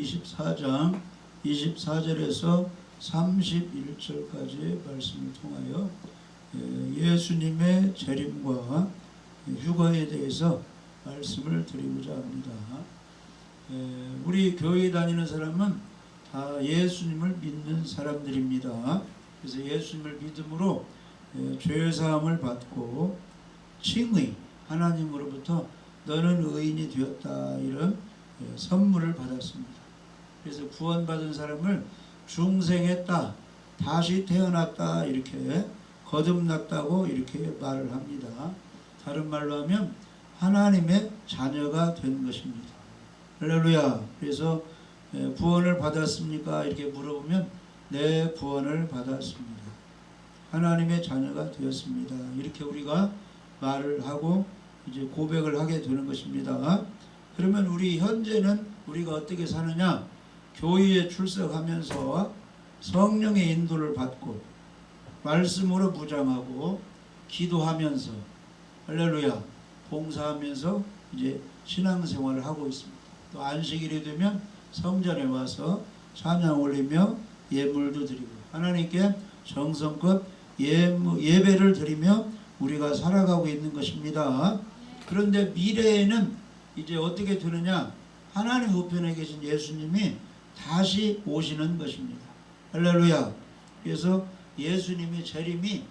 24장 24절에서 31절까지의 말씀을 통하여 예수님의 재림과 휴거에 대해서 말씀을 드리고자 합니다. 우리 교회 다니는 사람은 다 예수님을 믿는 사람들입니다. 그래서 예수님을 믿음으로 죄사함을 받고 칭의, 하나님으로부터 너는 의인이 되었다, 이런 선물을 받았습니다. 그래서 구원받은 사람을 중생했다, 다시 태어났다, 이렇게 거듭났다고 이렇게 말을 합니다. 다른 말로 하면 하나님의 자녀가 된 것입니다. 할렐루야. 그래서 구원을 받았습니까? 이렇게 물어보면 네, 구원을 받았습니다. 하나님의 자녀가 되었습니다. 이렇게 우리가 말을 하고 이제 고백을 하게 되는 것입니다. 그러면 우리 현재는 우리가 어떻게 사느냐? 교회에 출석하면서 성령의 인도를 받고 말씀으로 무장하고 기도하면서 할렐루야 봉사하면서 이제 신앙생활을 하고 있습니다. 또 안식일이 되면 성전에 와서 찬양 올리며 예물도 드리고 하나님께 정성껏 예배를 드리며 우리가 살아가고 있는 것입니다. 그런데 미래에는 이제 어떻게 되느냐? 하나님 우편에 계신 예수님이 다시 오시는 것입니다. 할렐루야. 그래서 예수님의 재림이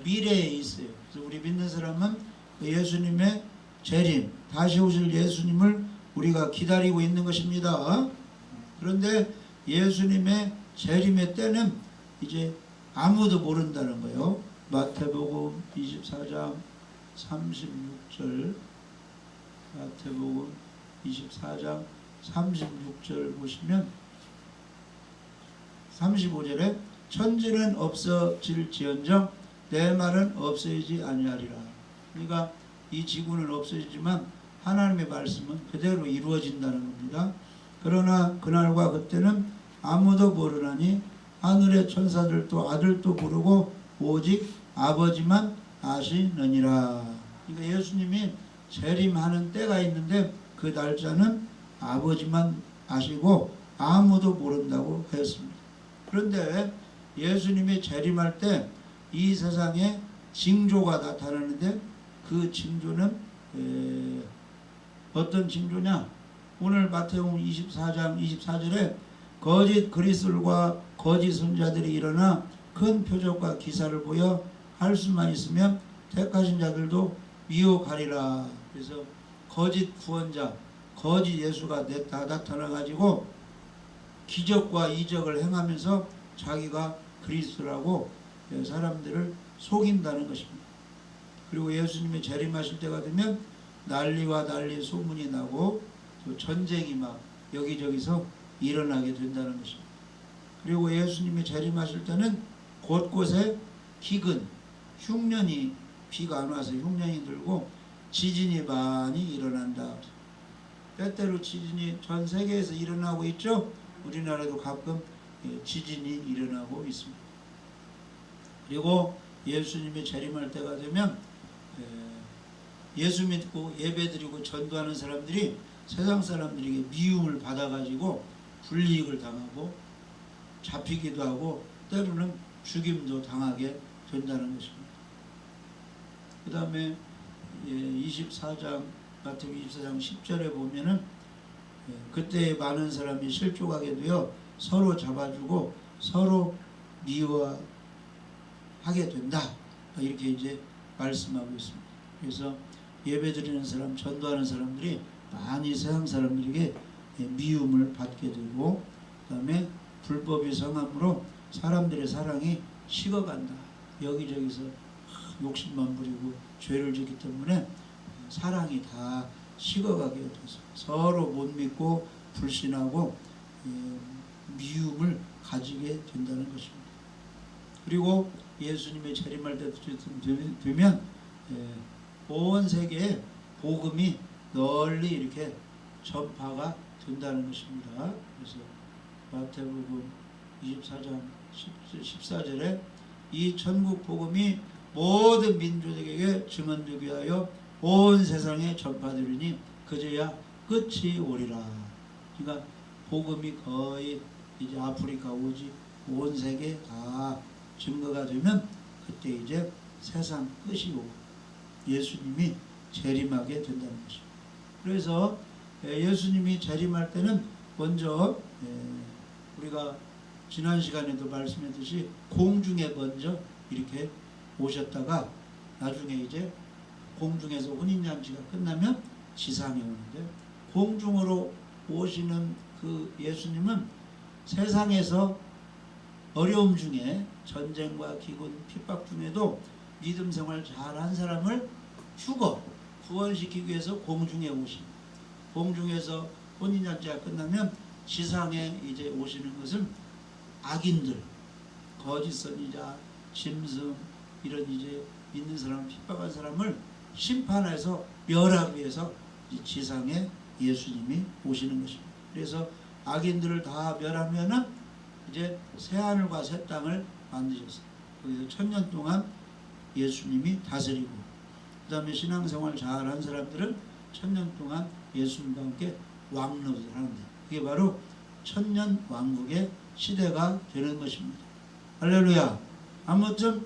미래에 있어요. 그래서 우리 믿는 사람은 예수님의 재림, 다시 오실 예수님을 우리가 기다리고 있는 것입니다. 그런데 예수님의 재림의 때는 이제 아무도 모른다는 거예요. 마태복음 24장 36절, 마태복음 24장 36절 보시면 35절에 천지는 없어질지언정 내 말은 없어지지 아니하리라. 그러니까 이 지구는 없어지지만 하나님의 말씀은 그대로 이루어진다는 겁니다. 그러나 그날과 그때는 아무도 모르나니 하늘의 천사들도 아들도 모르고 오직 아버지만 아시느니라. 그러니까 예수님이 재림하는 때가 있는데 그 날짜는 아버지만 아시고 아무도 모른다고 했습니다. 그런데 예수님이 재림할 때 이 세상에 징조가 나타나는데 그 징조는 어떤 징조냐? 오늘 마태복음 24장 24절에 거짓 그리스도들과 거짓 선자들이 일어나 큰 표적과 기사를 보여 할 수만 있으면 택하신 자들도 미혹하리라. 그래서 거짓 구원자, 거짓 예수가 나타나가지고 기적과 이적을 행하면서 자기가 그리스도라고 사람들을 속인다는 것입니다. 그리고 예수님이 재림하실 때가 되면 난리와 난리 소문이 나고 또 전쟁이 막 여기저기서 일어나게 된다는 것입니다. 그리고 예수님이 재림하실 때는 곳곳에 기근, 흉년이, 비가 안 와서 흉년이 들고 지진이 많이 일어난다. 때때로 지진이 전 세계에서 일어나고 있죠. 우리나라도 가끔 지진이 일어나고 있습니다. 그리고 예수님이 재림할 때가 되면 예수 믿고 예배드리고 전도하는 사람들이 세상 사람들에게 미움을 받아가지고 불이익을 당하고 잡히기도 하고 때로는 죽임도 당하게 된다는 것입니다. 그 다음에 24장 마태복음 24장 10절에 보면은 그때 많은 사람이 실족하게 되어 서로 잡아주고 서로 미워하게 된다, 이렇게 이제 말씀하고 있습니다. 그래서 예배드리는 사람, 전도하는 사람들이 많이 세상 사람들에게 미움을 받게 되고 그 다음에 불법이 성함으로 사람들의 사랑이 식어간다. 여기저기서 욕심만 부리고 죄를 짓기 때문에 사랑이 다 식어가게 돼서 서로 못 믿고 불신하고 미움을 가지게 된다는 것입니다. 그리고 예수님의 재림할 때 되면 온 세계에 복음이 널리 이렇게 전파가 된다는 것입니다. 그래서 마태복음 24장 14절에 이 천국 복음이 모든 민족에게 증언되게 하여 온 세상에 전파되리니 그제야 끝이 오리라. 그러니까 복음이 거의 이제 아프리카 오지 온 세계 다 증거가 되면 그때 이제 세상 끝이 오고 예수님이 재림하게 된다는 것입니다. 그래서 예수님이 재림할 때는 먼저 우리가 지난 시간에도 말씀했듯이 공중에 먼저 이렇게 오셨다가 나중에 이제 공중에서 혼인잔치가 끝나면 지상에 오는데, 공중으로 오시는 그 예수님은 세상에서 어려움 중에 전쟁과 기근 핍박 중에도 믿음 생활 잘한 사람을 죽어 구원시키기 위해서 공중에 오십니다. 공중에서 혼인잔치가 끝나면 지상에 이제 오시는 것은 악인들, 거짓 선지자, 짐승 이런 이제 믿는 사람 핍박한 사람을 심판해서 멸하기 위해서 지상에 예수님이 오시는 것입니다. 그래서 악인들을 다 멸하면은 이제 새 하늘과 새 땅을 만드셨어요. 거기서 1000년 동안 예수님이 다스리고, 그 다음에 신앙생활 잘한 사람들은 1000년 동안 예수님과 함께 왕노릇을 하는데, 그게 바로 1000년 왕국의 시대가 되는 것입니다. 할렐루야. 아무튼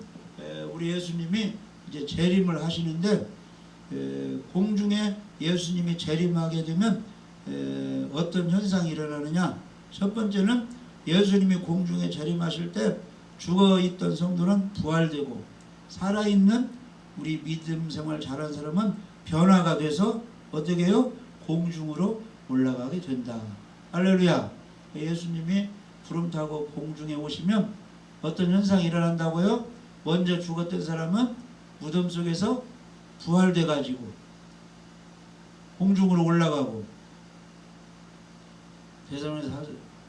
우리 예수님이 이제 재림을 하시는데, 공중에 예수님이 재림하게 되면 어떤 현상이 일어나느냐. 첫 번째는 예수님이 공중에 재림하실 때 죽어있던 성도는 부활되고, 살아있는 우리 믿음 생활 잘한 사람은 변화가 돼서 어떻게 해요? 공중으로 올라가게 된다. 할렐루야. 예수님이 구름 타고 공중에 오시면 어떤 현상이 일어난다고요? 먼저 죽었던 사람은 무덤 속에서 부활돼 가지고 공중으로 올라가고,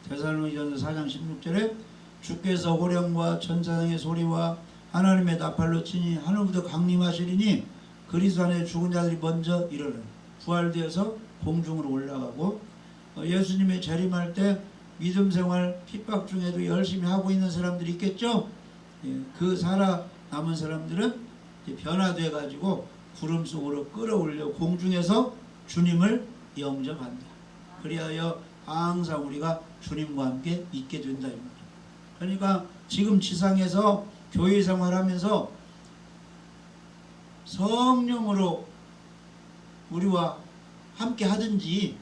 데살로니가전서 4장 16절에 주께서 호령과 천사장의 소리와 하나님의 나팔로 치니 하늘부터 강림하시리니 그리스도 안에 죽은 자들이 먼저 일어나 부활되어서 공중으로 올라가고, 예수님의 재림할 때 믿음 생활 핍박 중에도 열심히 하고 있는 사람들이 있겠죠. 그 살아남은 사람들은 변화돼 가지고 구름 속으로 끌어올려 공중에서 주님을 영접한다. 그리하여 항상 우리가 주님과 함께 있게 된다 이 말이에요. 그러니까 지금 지상에서 교회 생활하면서 성령으로 우리와 함께 하든지,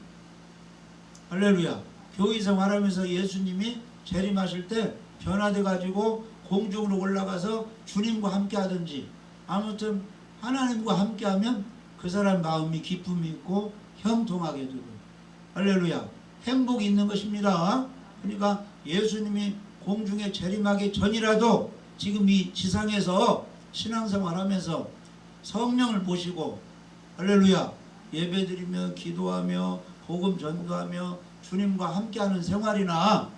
할렐루야, 교회 생활하면서 예수님이 재림하실 때 변화돼 가지고 공중으로 올라가서 주님과 함께 하든지, 아무튼 하나님과 함께 하면 그 사람 마음이 기쁨이 있고 형통하게 되고, 할렐루야, 행복이 있는 것입니다. 그러니까 예수님이 공중에 재림하기 전이라도 지금 이 지상에서 신앙생활하면서 성령을 모시고, 할렐루야, 예배드리며 기도하며 복음 전도하며 주님과 함께하는 생활이나,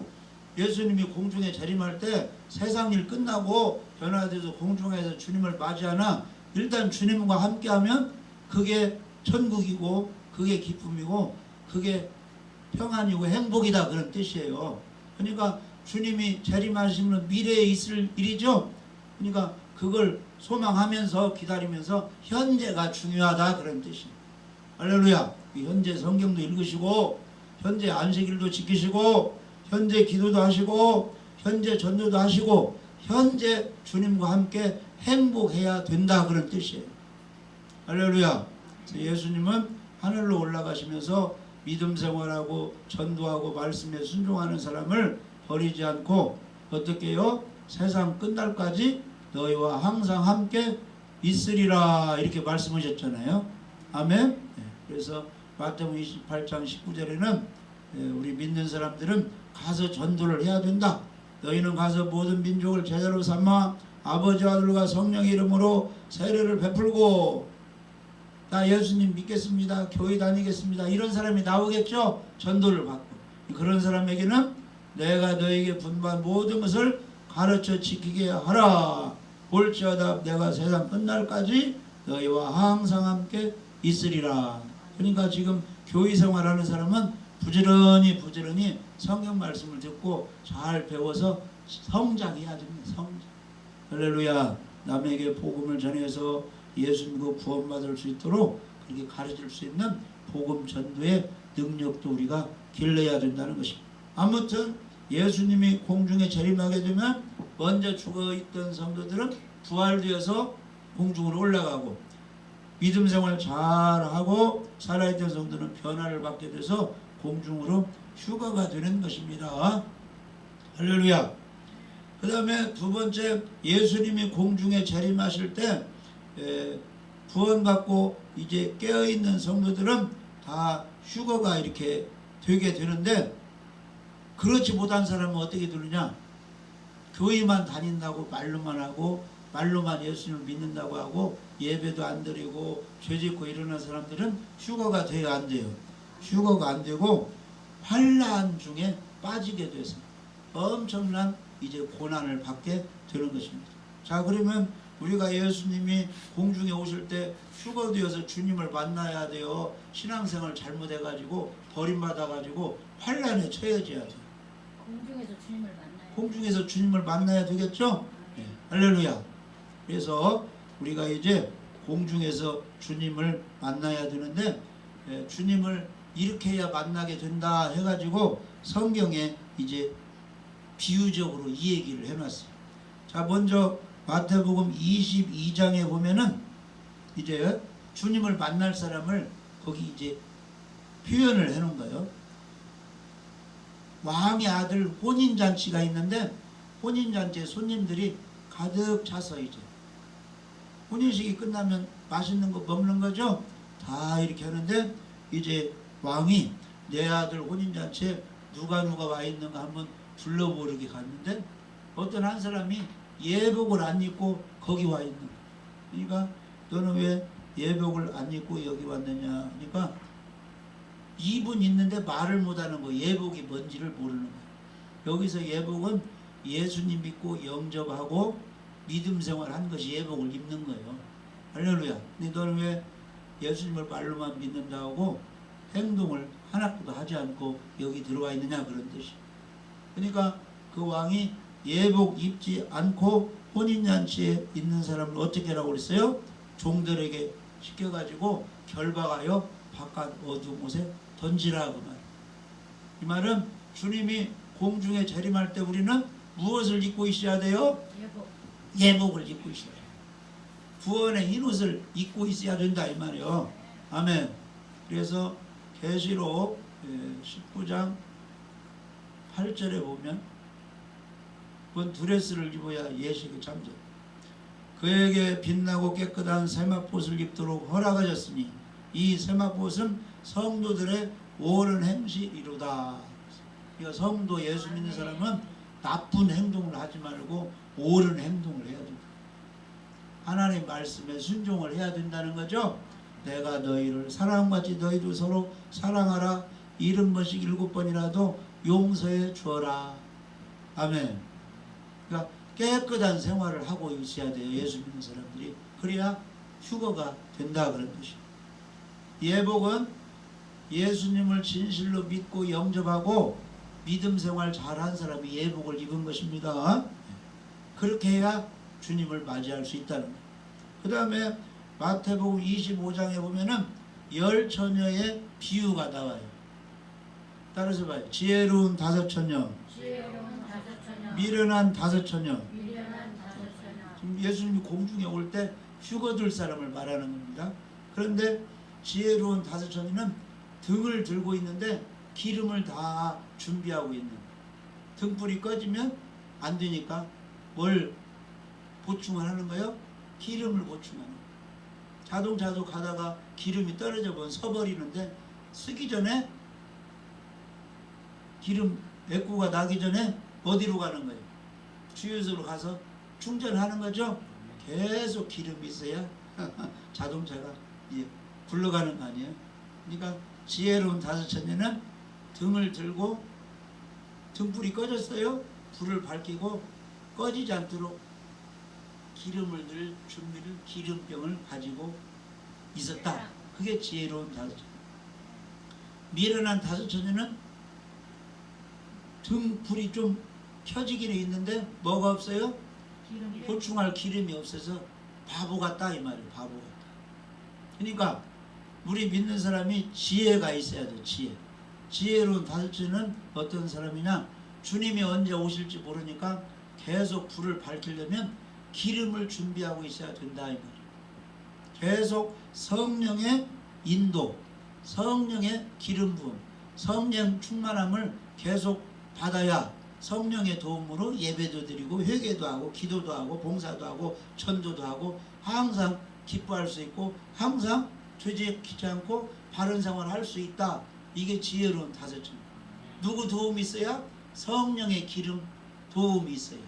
예수님이 공중에 재림할 때 세상 일 끝나고 변화돼서 공중에서 주님을 맞이하나 일단 주님과 함께하면 그게 천국이고 그게 기쁨이고 그게 평안이고 행복이다, 그런 뜻이에요. 그러니까 주님이 재림하시면 미래에 있을 일이죠. 그러니까 그걸 소망하면서 기다리면서 현재가 중요하다, 그런 뜻이에요. 할렐루야. 현재 성경도 읽으시고 현재 안식일도 지키시고 현재 기도도 하시고 현재 전도도 하시고 현재 주님과 함께 행복해야 된다, 그런 뜻이에요. 할렐루야. 예수님은 하늘로 올라가시면서 믿음 생활하고 전도하고 말씀에 순종하는 사람을 버리지 않고 어떻게 해요? 세상 끝날까지 너희와 항상 함께 있으리라, 이렇게 말씀하셨잖아요. 아멘. 그래서 마태복음 28장 19절에는 우리 믿는 사람들은 가서 전도를 해야 된다. 너희는 가서 모든 민족을 제자로 삼아 아버지 아들과 성령의 이름으로 세례를 베풀고, 나 예수님 믿겠습니다, 교회 다니겠습니다, 이런 사람이 나오겠죠. 전도를 받고, 그런 사람에게는 내가 너에게 분부한 모든 것을 가르쳐 지키게 하라. 볼지어다 내가 세상 끝날까지 너희와 항상 함께 있으리라. 그러니까 지금 교회 생활하는 사람은 부지런히 성경 말씀을 듣고 잘 배워서 성장해야 됩니다. 성장. 할렐루야. 남에게 복음을 전해서 예수 믿고 구원받을 수 있도록 그렇게 가르칠 수 있는 복음 전도에 능력도 우리가 길러야 된다는 것입니다. 아무튼 예수님이 공중에 재림하게 되면 먼저 죽어있던 성도들은 부활되어서 공중으로 올라가고, 믿음 생활 잘하고 살아있던 성도는 변화를 받게 돼서 공중으로 휴가가 되는 것입니다. 할렐루야. 그 다음에 두 번째, 예수님이 공중에 재림하실 때 구원받고 이제 깨어있는 성도들은 다 휴거가 이렇게 되게 되는데, 그렇지 못한 사람은 어떻게 되느냐? 교회만 다닌다고 말로만 하고 말로만 예수님을 믿는다고 하고 예배도 안 드리고 죄 짓고 이러는 사람들은 휴거가 돼요, 안 돼요? 휴거가 안 되고 환난 중에 빠지게 돼서 엄청난 이제 고난을 받게 되는 것입니다. 자, 그러면 우리가 예수님이 공중에 오실 때 휴거되어서 주님을 만나야 돼요. 신앙생활 잘못해가지고 버림받아가지고 환난에 처해져야 돼요. 공중에서 주님을 만나요. 공중에서 주님을 만나야 되겠죠? 네. 할렐루야. 그래서 우리가 이제 공중에서 주님을 만나야 되는데, 주님을 이렇게 해야 만나게 된다 해가지고 성경에 이제 비유적으로 이 얘기를 해놨어요. 자, 먼저 마태복음 22장에 보면은 이제 주님을 만날 사람을 거기 이제 표현을 해놓은 거예요. 왕의 아들 혼인잔치가 있는데, 혼인잔치에 손님들이 가득 차서 이제 혼인식이 끝나면 맛있는 거 먹는 거죠. 다 이렇게 하는데, 이제 왕이 내 아들 혼인잔치에 누가 와 있는가 한번 불러보르게 갔는데, 어떤 한 사람이 예복을 안 입고 거기 와 있는 거예요. 그러니까 너는 왜 예복을 안 입고 여기 왔느냐 그러니까 입은 있는데 말을 못하는 거예요. 예복이 뭔지를 모르는 거예요. 여기서 예복은 예수님 믿고 영접하고 믿음 생활한 것이 예복을 입는 거예요. 할렐루야. 근데 너는 왜 예수님을 말로만 믿는다고 행동을 하나도 하지 않고 여기 들어와 있느냐 그런 뜻이. 그러니까 그 왕이 예복 입지 않고 혼인잔치에 있는 사람을 어떻게 하라고 그랬어요? 종들에게 시켜가지고 결박하여 바깥 어두운 곳에 던지라 그 말. 이 말은 주님이 공중에 재림할 때 우리는 무엇을 입고 있어야 돼요? 예복을 입고 있어야 돼요. 구원의 흰옷을 입고 있어야 된다 이 말이에요. 아멘. 그래서 계시록 19장 8절에 보면 그건 드레스를 입어야 예식의 잠재. 그에게 빛나고 깨끗한 세마포옷을 입도록 허락하셨으니 이 세마포옷은 성도들의 옳은 행실이로다. 그러니까 성도 예수 믿는 사람은 나쁜 행동을 하지 말고 옳은 행동을 해야 된다. 하나님 말씀에 순종을 해야 된다는 거죠. 내가 너희를 사랑받지 너희도 서로 사랑하라. 70번씩 7번이라도 용서해 주어라. 아멘. 그러니까 깨끗한 생활을 하고 있어야 돼요. 예수 믿는 사람들이. 그래야 휴거가 된다 그런 뜻이에요. 예복은 예수님을 진실로 믿고 영접하고 믿음 생활 잘한 사람이 예복을 입은 것입니다. 그렇게 해야 주님을 맞이할 수 있다는 거예요. 그 다음에 마태복음 25장에 보면은 10처녀의 비유가 나와요. 따라서 봐요. 지혜로운 5처녀, 미련한 5처녀. 지금 예수님이 공중에 올 때 휴거될 사람을 말하는 겁니다. 그런데 지혜로운 5처녀는 등을 들고 있는데 기름을 다 준비하고 있는, 등불이 꺼지면 안 되니까 뭘 보충을 하는 거예요? 기름을 보충하는 거예요. 자동차도 가다가 기름이 떨어져 버리면 서버리는데 쓰기 전에 기름 애꾸가 나기 전에 어디로 가는 거예요? 주유소로 가서 충전하는 거죠. 계속 기름이 있어야 자동차가 굴러가는 거 아니에요. 그러니까 지혜로운 5처녀는 등을 들고 등불이 꺼졌어요. 불을 밝히고 꺼지지 않도록 기름을 넣을 준비를, 기름병을 가지고 있었다. 그게 지혜로운 5처녀. 미련한 5처녀는 등불이 좀 켜지기는 있는데 뭐가 없어요? 보충할 기름이 없어서 바보 같다 이 말이에요. 바보 같다. 그러니까 우리 믿는 사람이 지혜가 있어야 돼. 지혜로운 다섯째는 어떤 사람이냐, 주님이 언제 오실지 모르니까 계속 불을 밝히려면 기름을 준비하고 있어야 된다 이 말이에요. 계속 성령의 인도, 성령의 기름 부음, 성령 충만함을 계속 받아야 성령의 도움으로 예배도 드리고 회개도 하고 기도도 하고 봉사도 하고 전도도 하고 항상 기뻐할 수 있고 항상 죄짓지 않고 바른 생활을 할 수 있다. 이게 지혜로운 다섯째입니다. 누구 도움이 있어야? 성령의 기름 도움이 있어요.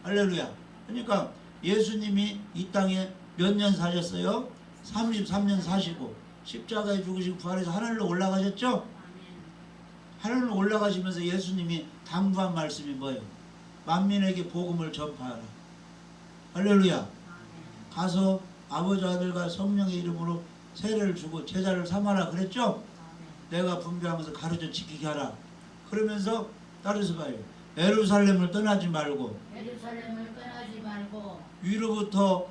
할렐루야. 그러니까 예수님이 이 땅에 몇 년 사셨어요? 33년 사시고 십자가에 죽으시고 부활해서 하늘로 올라가셨죠? 하늘로 올라가시면서 예수님이 당부한 말씀이 뭐예요? 만민에게 복음을 전파하라. 할렐루야. 가서 아버지 아들과 성령의 이름으로 세례를 주고 제자를 삼아라 그랬죠? 내가 분배하면서 가르쳐 지키게 하라. 그러면서 따라서 봐요. 예루살렘을 떠나지 말고 위로부터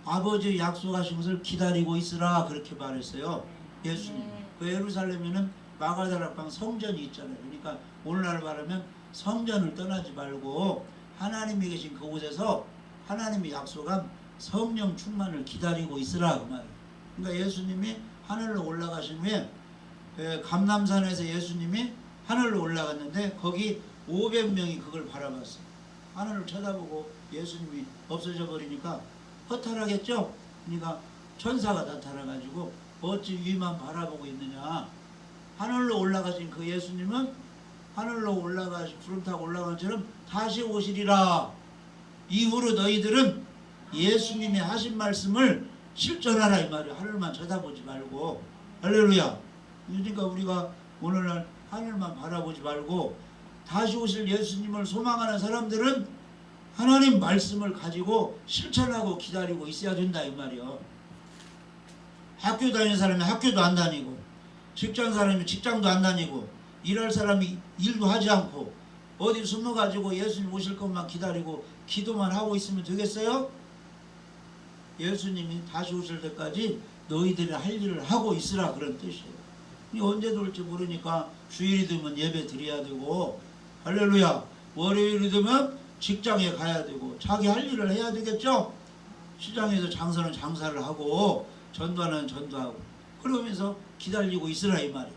아버지 약속하신 것을 기다리고 있으라 그렇게 말했어요. 예수님. 그 예루살렘에는 마가다락방 성전이 있잖아요. 그러니까 오늘날 말하면 성전을 떠나지 말고 하나님이 계신 그곳에서 하나님이 약속한 성령 충만을 기다리고 있으라 그 말이에요. 그러니까 예수님이 하늘로 올라가신 후에 감람산에서 예수님이 하늘로 올라갔는데 거기 500명이 그걸 바라봤어요. 하늘을 쳐다보고 예수님이 없어져 버리니까 허탈하겠죠? 그러니까 천사가 나타나가지고 어찌 위만 바라보고 있느냐. 하늘로 올라가신 그 예수님은 하늘로 올라가신 구름 타고 올라간 것처럼 다시 오시리라. 이후로 너희들은 예수님이 하신 말씀을 실천하라 이 말이에요. 하늘만 쳐다보지 말고. 할렐루야. 그러니까 우리가 오늘날 하늘만 바라보지 말고 다시 오실 예수님을 소망하는 사람들은 하나님 말씀을 가지고 실천하고 기다리고 있어야 된다 이 말이요. 학교 다니는 사람이 학교도 안 다니고 직장 사람이 직장도 안 다니고 일할 사람이 일도 하지 않고 어디 숨어가지고 예수님 오실 것만 기다리고 기도만 하고 있으면 되겠어요? 예수님이 다시 오실 때까지 너희들이 할 일을 하고 있으라 그런 뜻이에요. 언제 올지 모르니까 주일이 되면 예배 드려야 되고 할렐루야. 월요일이 되면 직장에 가야 되고 자기 할 일을 해야 되겠죠. 시장에서 장사는 장사를 하고 전도하는 전도하고 그러면서 기다리고 있으라 이 말이에요.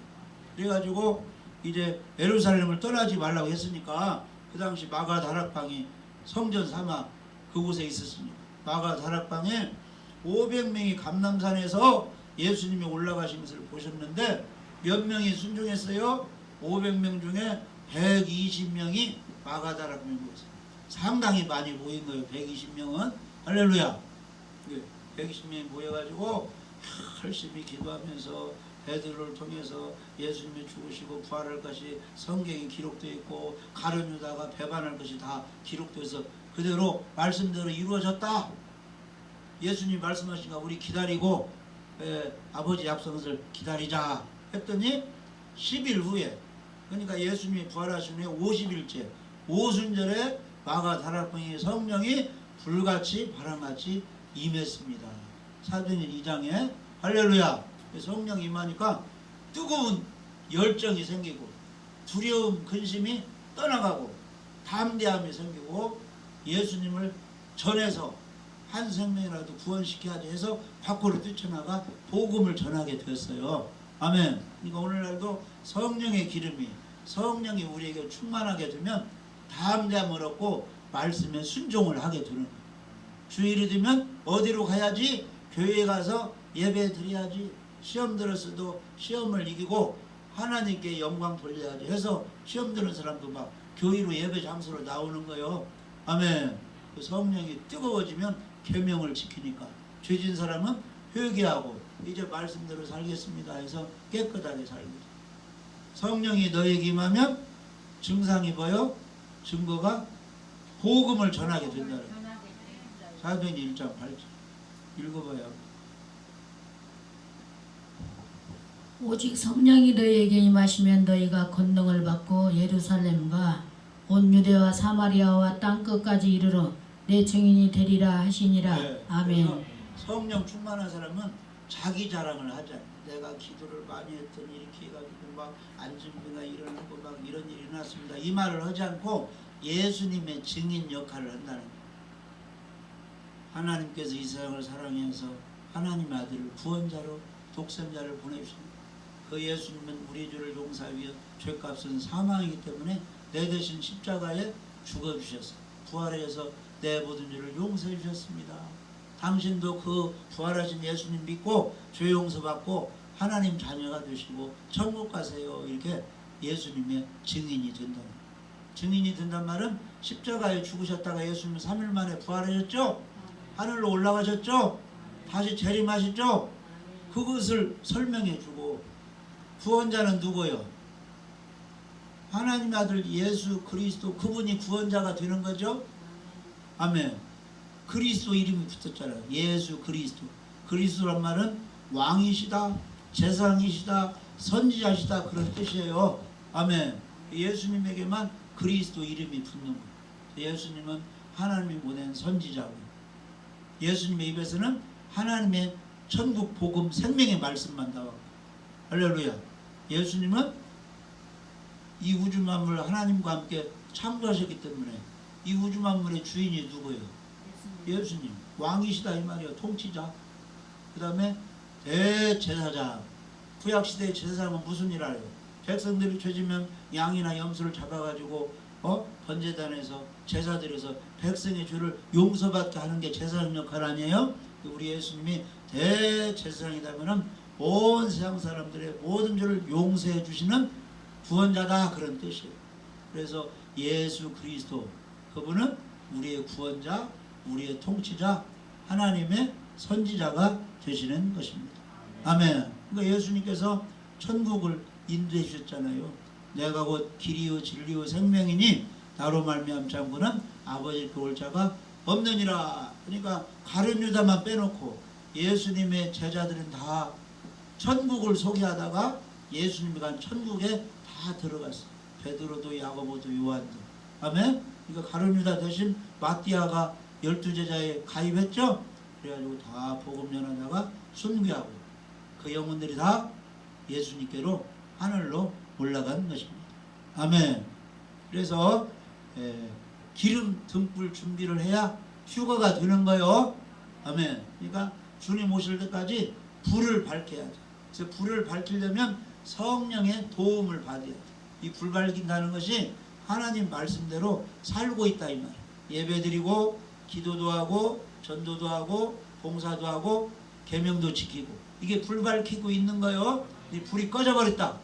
그래가지고 이제 예루살렘을 떠나지 말라고 했으니까 그 당시 마가 다락방이 성전 삼아 그곳에 있었으니까 마가 다락방에 500명이 감람산에서 예수님이 올라가신 것을 보셨는데 몇 명이 순종했어요? 500명 중에 120명이 마가 다락방에 모였어요. 상당히 많이 모인 거예요. 120명은. 할렐루야. 120명이 모여가지고 열심히 기도하면서 베드로를 통해서 예수님이 죽으시고 부활할 것이 성경에 기록되어 있고 가룟 유다가 배반할 것이 다 기록돼서 그대로 말씀대로 이루어졌다. 예수님 말씀하시니까 우리 기다리고 아버지 약속을 기다리자 했더니 10일 후에 그러니까 예수님이 부활하신 후에 50일째 오순절에 마가 다락방에 성령이 불같이 바람같이 임했습니다. 사도행전 2장에 할렐루야. 성령이 임하니까 뜨거운 열정이 생기고 두려움 근심이 떠나가고 담대함이 생기고 예수님을 전해서 한 생명이라도 구원시켜야지 해서 밖으로 뛰쳐나가 복음을 전하게 되었어요. 아멘. 그러니까 오늘날도 성령의 기름이 성령이 우리에게 충만하게 되면 담대함을 얻고 말씀에 순종을 하게 되는 거예요. 주일이 되면 어디로 가야지? 교회에 가서 예배 드려야지. 시험 들었어도 시험을 이기고 하나님께 영광 돌려야지 해서 시험 드는 사람도 막 교회로 예배 장소로 나오는 거예요. 아멘. 그 성령이 뜨거워지면 계명을 지키니까 죄진 사람은 회개하고 이제 말씀대로 살겠습니다 해서 깨끗하게 살고 성령이 너에게 임하면 증상이 뭐요? 증거가 복음을 전하게 된다. 사도행전 1장 8절 읽어봐요. 오직 성령이 너희에게 임하시면 너희가 권능을 받고 예루살렘과 온 유대와 사마리아와 땅끝까지 이르러 내 증인이 되리라 하시니라. 네. 아멘. 성령 충만한 사람은 자기 자랑을 하지 않아요. 내가 기도를 많이 했더니 이렇게 해가지고 막 안진비가 일어나고 막 이런 일이 일어났습니다. 이 말을 하지 않고 예수님의 증인 역할을 한다는 거예요. 하나님께서 이 세상을 사랑해서 하나님의 아들을 구원자로 독생자를 보내주십니다. 그 예수님은 우리 죄를 용서하기 위해 죄값은 사망이기 때문에 내 대신 십자가에 죽어주셨어요. 부활해서 내 모든 죄를 용서해 주셨습니다. 당신도 그 부활하신 예수님 믿고 죄 용서받고 하나님 자녀가 되시고 천국 가세요. 이렇게 예수님의 증인이 된다. 증인이 된단 말은 십자가에 죽으셨다가 예수님 3일 만에 부활하셨죠? 하늘로 올라가셨죠? 다시 재림하셨죠? 그것을 설명해 주고, 구원자는 누구요? 하나님의 아들 예수 그리스도, 그분이 구원자가 되는 거죠? 아멘. 그리스도 이름이 붙었잖아요. 예수 그리스도. 그리스도란 말은 왕이시다, 재상이시다, 선지자시다, 그런 뜻이에요. 아멘. 예수님에게만 그리스도 이름이 붙는 거예요. 예수님은 하나님이 보낸 선지자고, 예수님의 입에서는 하나님의 천국 복음 생명의 말씀만 나와요. 할렐루야. 예수님은 이 우주 만물 하나님과 함께 창조하셨기 때문에 이 우주 만물의 주인이 누구예요? 예수님. 왕이시다 이 말이에요. 통치자. 그 다음에 대제사장. 구약시대의 제사장은 무슨 일 알아요? 백성들이 죄지면 양이나 염소를 잡아가지고 번제단에서 제사드려서 백성의 죄를 용서받게 하는 게 제사장 역할 아니에요? 우리 예수님이 대제사장이라면 온 세상 사람들의 모든 죄를 용서해 주시는 구원자다, 그런 뜻이에요. 그래서 예수 그리스도, 그분은 우리의 구원자, 우리의 통치자, 하나님의 선지자가 되시는 것입니다. 아멘. 그러니까 예수님께서 천국을 인도해 주셨잖아요. 내가 곧 길이요 진리요 생명이니 나로 말미암지 않고는 아버지께 올 자가 없느니라. 그러니까 가룟 유다만 빼놓고 예수님의 제자들은 다 천국을 소개하다가 예수님이 간 천국에 다 들어갔어요. 베드로도 야고보도 요한도. 아멘. 그러니까 가룟 유다 대신 마띠아가 12제자에 가입했죠. 그래가지고 다 복음 전하다가 순교하고 그 영혼들이 다 예수님께로 하늘로 올라간 것입니다. 아멘. 그래서 기름 등불 준비를 해야 휴거가 되는 거예요. 아멘. 그러니까 주님 오실 때까지 불을 밝혀야 돼. 그래서 불을 밝히려면 성령의 도움을 받아야 돼. 이 불 밝힌다는 것이 하나님 말씀대로 살고 있다 이 말이에요. 예배드리고 기도도 하고 전도도 하고 봉사도 하고 계명도 지키고, 이게 불 밝히고 있는 거예요. 이 불이 꺼져버렸다.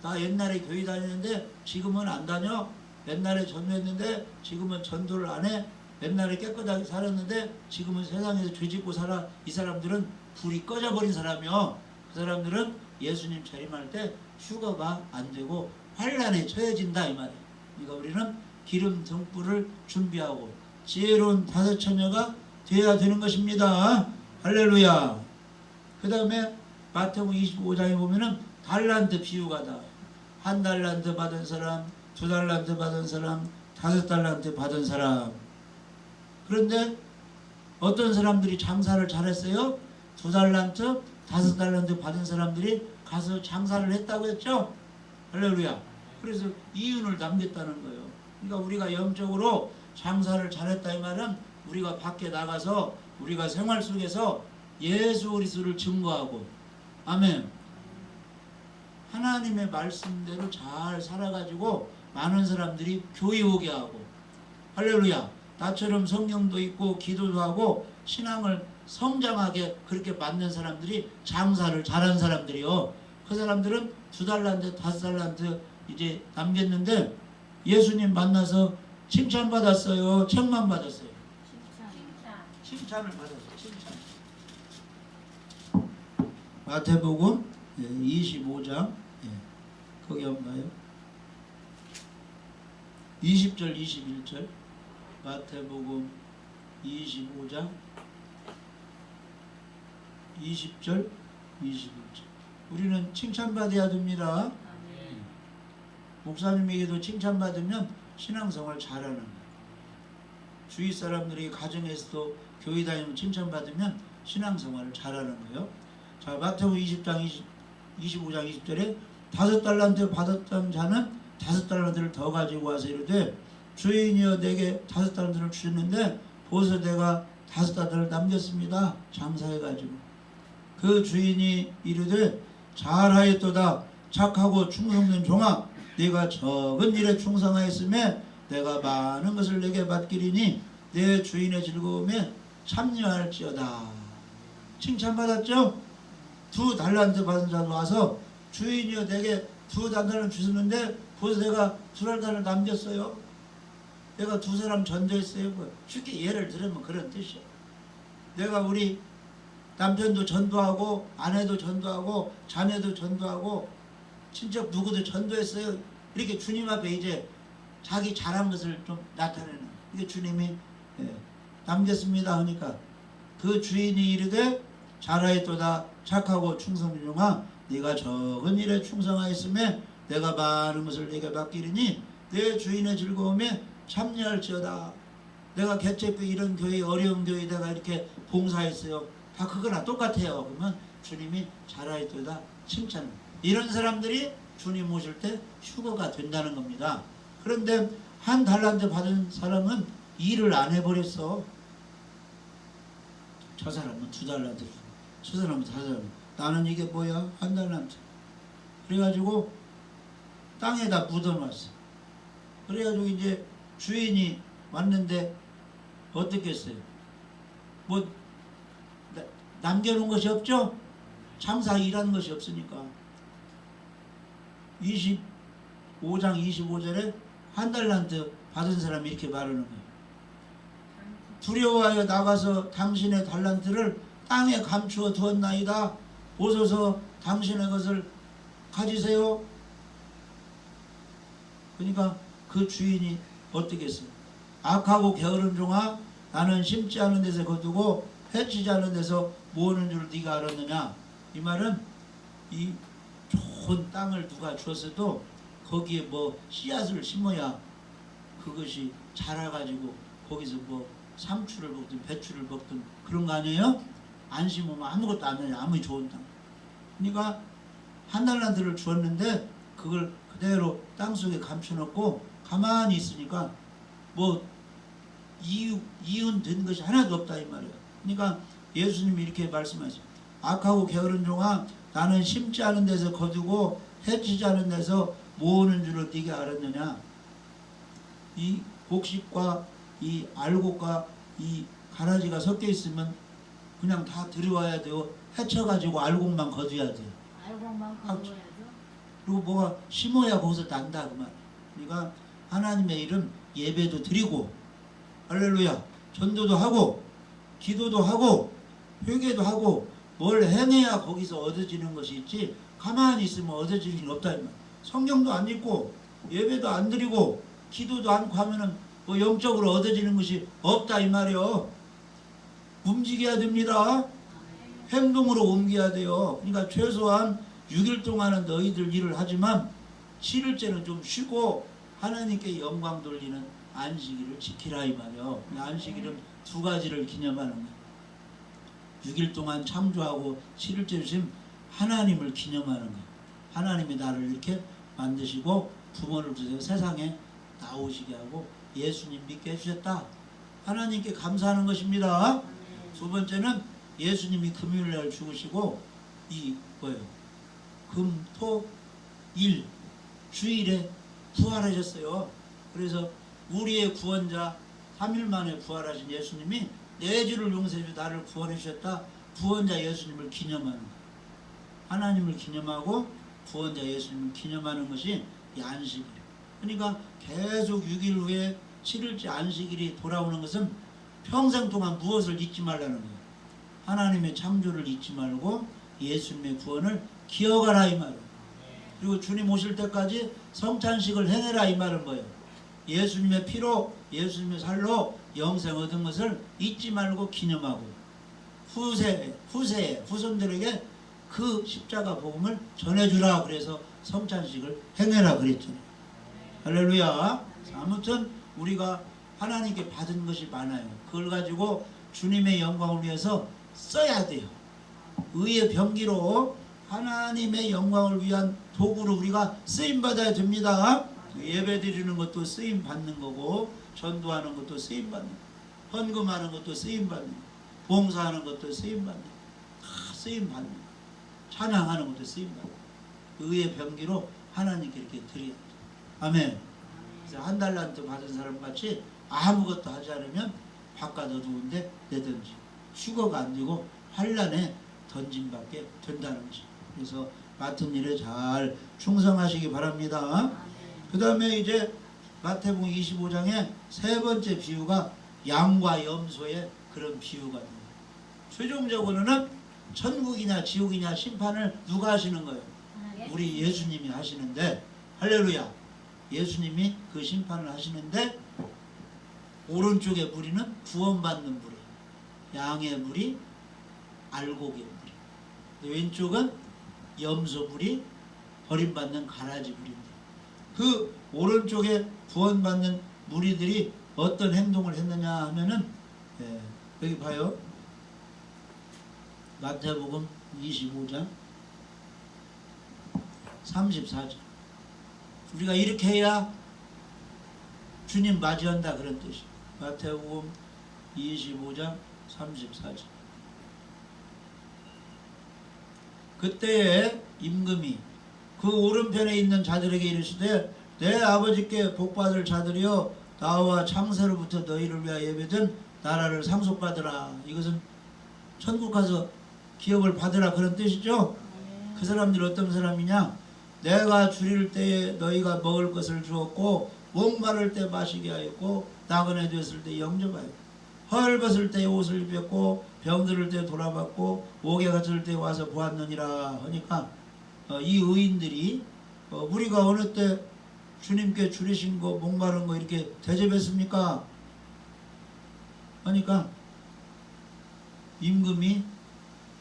나 옛날에 교회 다녔는데 지금은 안 다녀. 옛날에 전도했는데 지금은 전도를 안 해. 옛날에 깨끗하게 살았는데 지금은 세상에서 죄짓고 살아. 이 사람들은 불이 꺼져버린 사람이요. 그 사람들은 예수님 재림할 때 휴거가 안 되고 환란에 처해진다 이 말이에요. 그러니까 우리는 기름 등불을 준비하고 지혜로운 다섯 처녀가 되어야 되는 것입니다. 할렐루야. 그 다음에 마태복음 25장에 보면은 달란트 비유가 나와요. 1달란트 받은 사람, 2달란트 받은 사람, 5달란트 받은 사람. 그런데 어떤 사람들이 장사를 잘했어요? 2달란트, 5달란트 받은 사람들이 가서 장사를 했다고 했죠? 할렐루야. 그래서 이윤을 남겼다는 거예요. 그러니까 우리가 영적으로 장사를 잘했다 이 말은 우리가 밖에 나가서 우리가 생활 속에서 예수 그리스도를 증거하고, 아멘, 하나님의 말씀대로 잘 살아가지고 많은 사람들이 교회 오게 하고, 할렐루야, 나처럼 성경도 읽고 기도도 하고 신앙을 성장하게 그렇게 만든 사람들이 장사를 잘한 사람들이요. 그 사람들은 2달란트, 5달란트 이제 남겼는데 예수님 만나서 칭찬받았어요? 책만 받았어요? 칭찬을 받았어요. 칭찬. 마태복음 25장 거기 한번 봐요. 20절 21절 마태복음 25장 20절 21절. 우리는 칭찬받아야 됩니다. 목사님에게도 칭찬받으면 신앙생활 잘하는 거예요. 주위 사람들이 가정에서도 교회 다니면 칭찬받으면 신앙생활을 잘하는 거예요. 자, 마태복음 20장 25장 20절에 5달란트 받았던 자는 5달란트를 더 가지고 와서 이르되 주인이여 내게 5달란트를 주셨는데 보소 내가 5달란트를 남겼습니다. 장사해가지고. 그 주인이 이르되 잘하였도다 착하고 충성된 종아 네가 적은 일에 충성하였으며 내가 많은 것을 내게 맡기리니 내 주인의 즐거움에 참여할지어다. 칭찬받았죠? 2달란트 받은 자도 와서 주인이여 내게 2달란트를 주셨는데 벌써 내가 2달란트를 남겼어요. 내가 2사람 전도했어요. 쉽게 예를 들으면 그런 뜻이야. 내가 우리 남편도 전도하고 아내도 전도하고 자녀도 전도하고 친척 누구도 전도했어요. 이렇게 주님 앞에 이제 자기 잘한 것을 좀 나타내는 이게 주님이 남겼습니다 하니까 그 주인이 이르되 잘하였도다 착하고 충성된 종아 네가 적은 일에 충성하였으며 내가 많은 것을 네게 맡기리니 내 주인의 즐거움에 참여할지어다. 내가 개척교 이런 교회 어려운 교회 내가 이렇게 봉사했어요. 다 그거나 똑같아요. 그러면 주님이 잘하였도다 칭찬. 이런 사람들이 주님 오실 때 휴거가 된다는 겁니다. 그런데 1달란트 받은 사람은 일을 안 해버렸어. 저 사람은 2달란트, 저 사람은 5달란트. 나는 이게 뭐야? 1달란트. 그래가지고 땅에다 묻어놨어. 그래가지고 이제 주인이 왔는데 어떻게 했어요? 뭐 남겨놓은 것이 없죠? 장사 일하는 것이 없으니까. 25장 25절에 1달란트 받은 사람이 이렇게 말하는 거예요. 두려워하여 나가서 당신의 달란트를 땅에 감추어 두었나이다. 오소서 당신의 것을 가지세요. 그러니까 그 주인이 어떻게 했어요? 악하고 게으른 종아 나는 심지 않은 데서 거두고 해치지 않은 데서 모으는 줄 네가 알았느냐. 이 말은 이 좋은 땅을 누가 주었어도 거기에 뭐 씨앗을 심어야 그것이 자라가지고 거기서 뭐 상추를 먹든 배추를 먹든 그런 거 아니에요? 안 심으면 아무것도 안 해요. 아무리 좋은 땅. 그러니까 1달란트를 주었는데 그걸 그대로 땅속에 감춰놓고 가만히 있으니까 뭐 이윤된 것이 하나도 없다 이 말이에요. 그러니까 예수님이 이렇게 말씀하시죠. 악하고 게으른 종아 나는 심지 않은 데서 거두고 해치지 않은 데서 모으는 줄을 네가 알았느냐. 이 곡식과 이 알곡과 이 가라지가 섞여 있으면 그냥 다 들여와야 돼요. 해쳐가지고 알곡만 거둬야 돼요. 알곡만 거둬야죠. 그리고 뭐가 심어야 거기서 난다 그 말. 그러니까 하나님의 이름 예배도 드리고 할렐루야 전도도 하고 기도도 하고 회개도 하고 뭘 행해야 거기서 얻어지는 것이 있지 가만히 있으면 얻어지는 게 없다 이 말. 성경도 안 읽고 예배도 안 드리고 기도도 않고 하면은 뭐 영적으로 얻어지는 것이 없다 이 말이요. 움직여야 됩니다. 행동으로 옮겨야 돼요. 그러니까 최소한 6일 동안은 너희들 일을 하지만 7일째는 좀 쉬고 하나님께 영광 돌리는 안식일을 지키라 이 말이요. 안식일은 2가지를 기념하는 거예요. 6일 동안 창조하고 7일째 주신 하나님을 기념하는 거예요. 하나님이 나를 이렇게 만드시고 부모를 주세요. 세상에 나오시게 하고 예수님 믿게 해주셨다. 하나님께 감사하는 것입니다. 2번째는 예수님이 금요일날 죽으시고 이 뭐예요? 금, 토, 일 주일에 부활하셨어요. 그래서 우리의 구원자 3일 만에 부활하신 예수님이 내 죄를 용서해 주 나를 구원해 주셨다. 구원자 예수님을 기념하는 거예요. 하나님을 기념하고 구원자 예수님을 기념하는 것이 이 안식일이에요. 그러니까 계속 6일 후에 7일째 안식일이 돌아오는 것은 평생 동안 무엇을 잊지 말라는 거예요. 하나님의 창조를 잊지 말고 예수님의 구원을 기억하라 이 말이에요. 그리고 주님 오실 때까지 성찬식을 행해라 이 말은 뭐예요? 예수님의 피로 예수님의 살로 영생 얻은 것을 잊지 말고 기념하고 후손들에게 그 십자가 복음을 전해주라. 그래서 성찬식을 행해라 그랬잖아요. 할렐루야. 아무튼 우리가 하나님께 받은 것이 많아요. 그걸 가지고 주님의 영광을 위해서 써야 돼요. 의의 병기로 하나님의 영광을 위한 도구로 우리가 쓰임 받아야 됩니다. 예배 드리는 것도 쓰임 받는 거고, 전도하는 것도 쓰임 받는 거, 헌금하는 것도 쓰임 받는 거, 봉사하는 것도 쓰임 받는 거, 다 쓰임 받는 거, 찬양하는 것도 쓰임 받는 거. 의의 병기로 하나님께 이렇게 드려야 돼. 아멘. 그래서 한 달란트 받은 사람 같이 아무것도 하지 않으면 바깥 어두운데 내던지 휴거가 안 되고 환란에 던짐밖에 된다는 거죠. 그래서 맡은 일에 잘 충성하시기 바랍니다. 그 다음에 이제 마태복음 25장의 세 번째 비유가 양과 염소의 그런 비유가 됩니다. 최종적으로는 천국이냐 지옥이냐 심판을 누가 하시는 거예요? 우리 예수님이 하시는데, 할렐루야, 예수님이 그 심판을 하시는데, 오른쪽의 무리는 구원받는 무리, 양의 무리, 알곡의 무리, 왼쪽은 염소 무리, 버림받는 가라지 무리인데, 그 오른쪽에 구원받는 무리들이 어떤 행동을 했느냐 하면은, 여기 봐요. 마태복음 25장 34절. 우리가 이렇게 해야 주님 맞이한다 그런 뜻이에요. 마태복음 25장 34절. 그때에 임금이 그 오른편에 있는 자들에게 이르시되, 내 아버지께 복받을 자들이여, 나와 창세로부터 너희를 위하여 예배된 나라를 상속받으라. 이것은 천국 가서 기업을 받으라 그런 뜻이죠. 그 사람들이 어떤 사람이냐? 내가 줄일 때에 너희가 먹을 것을 주었고, 목마를 때 마시게 하였고, 나그네 되었을 때 영접하였고, 헐벗을 때 옷을 입혔고, 병들을 때 돌아봤고, 옥에 갇힐 때 와서 보았느니라 하니까, 이 의인들이 우리가 어느 때 주님께 줄이신 거, 목마른 거 이렇게 대접했습니까? 하니까 임금이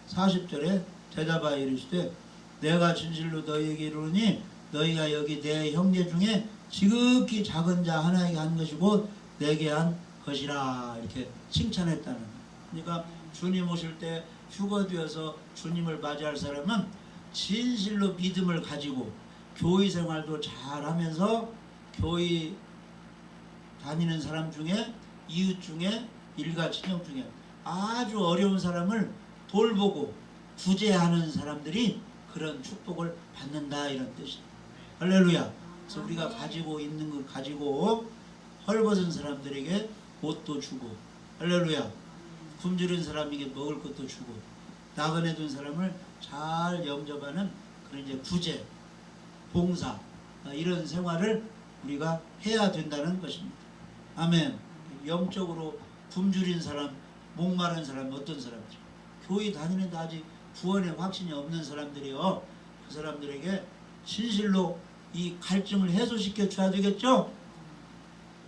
40절에 대답하여 이르시되, 내가 진실로 너희에게 이르노니 너희가 여기 내 형제 중에 지극히 작은 자 하나에게 한 것이 곧 내게 한 것이라, 이렇게 칭찬했다는 거예요. 그러니까 주님 오실 때 휴거되어서 주님을 맞이할 사람은 진실로 믿음을 가지고 교회 생활도 잘하면서 교회 다니는 사람 중에, 이웃 중에, 일가 친형 중에 아주 어려운 사람을 돌보고 구제하는 사람들이 그런 축복을 받는다, 이런 뜻이에요. 할렐루야. 그래서 우리가 가지고 있는 걸 가지고 헐벗은 사람들에게 옷도 주고, 할렐루야, 굶주린 사람에게 먹을 것도 주고, 나그네 둔 사람을 잘 영접하는 그런 이제 구제, 봉사, 이런 생활을 우리가 해야 된다는 것입니다. 아멘. 영적으로 굶주린 사람, 목마른 사람, 어떤 사람들, 교회 다니는데 아직 구원의 확신이 없는 사람들이요, 그 사람들에게 진실로 이 갈증을 해소시켜 줘야 되겠죠.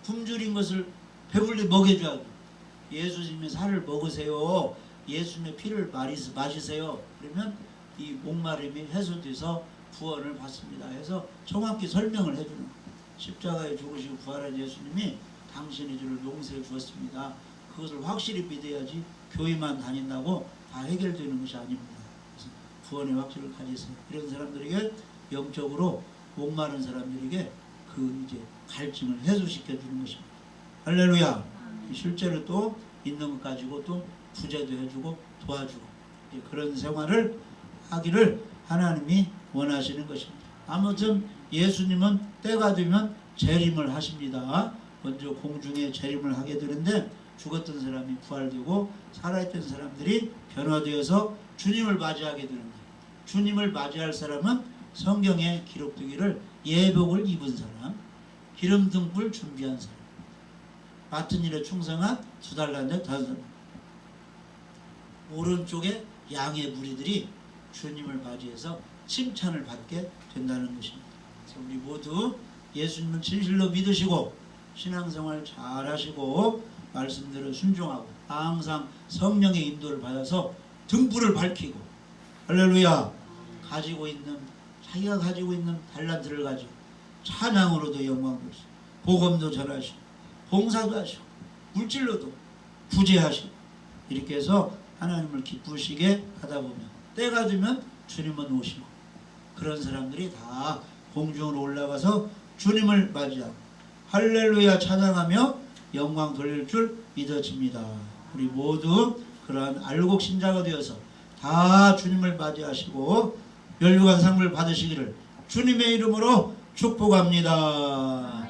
굶주린 것을 배불리 먹여줘야 돼. 예수님의 살을 먹으세요, 예수님의 피를 마시세요. 그러면 이 목마름이 해소돼서 구원을 받습니다 해서 정확히 설명을 해주는 거예요. 십자가에 죽으시고 부활한 예수님이 당신의 죄를 용서해 주었습니다. 그것을 확실히 믿어야지 교회만 다닌다고 다 해결되는 것이 아닙니다. 그래서 구원의 확신을 가지세요. 이런 사람들에게, 영적으로 목마른 사람들에게 그 이제 갈증을 해소시켜 주는 것입니다. 할렐루야. 실제로 또 있는 것 가지고 또 구제도 해주고 도와주고, 그런 생활을 하기를 하나님이 원하시는 것입니다. 아무튼 예수님은 때가 되면 재림을 하십니다. 먼저 공중에 재림을 하게 되는데, 죽었던 사람이 부활되고 살아있던 사람들이 변화되어서 주님을 맞이하게 되는 거예요. 주님을 맞이할 사람은 성경에 기록되기를 예복을 입은 사람, 기름 등불 준비한 사람, 맡은 일에 충성한 2달란트 5사람, 오른쪽에 양의 무리들이 주님을 맞이해서 칭찬을 받게 된다는 것입니다. 그래서 우리 모두 예수님을 진실로 믿으시고 신앙생활 잘 하시고 말씀대로 순종하고 항상 성령의 인도를 받아서 등불을 밝히고, 할렐루야, 자기가 가지고 있는 달란트를 가지고 찬양으로도 영광 돌리시고, 복음도 전하시고, 봉사도 하시고, 물질로도 구제하시고, 이렇게 해서 하나님을 기쁘시게 하다 보면 때가 되면 주님은 오시고 그런 사람들이 다 공중으로 올라가서 주님을 맞이하고 할렐루야 찬양하며 영광 돌릴 줄 믿어집니다. 우리 모두 그러한 알곡 신자가 되어서 다 주님을 맞이하시고 멸류관 상을 받으시기를 주님의 이름으로 축복합니다.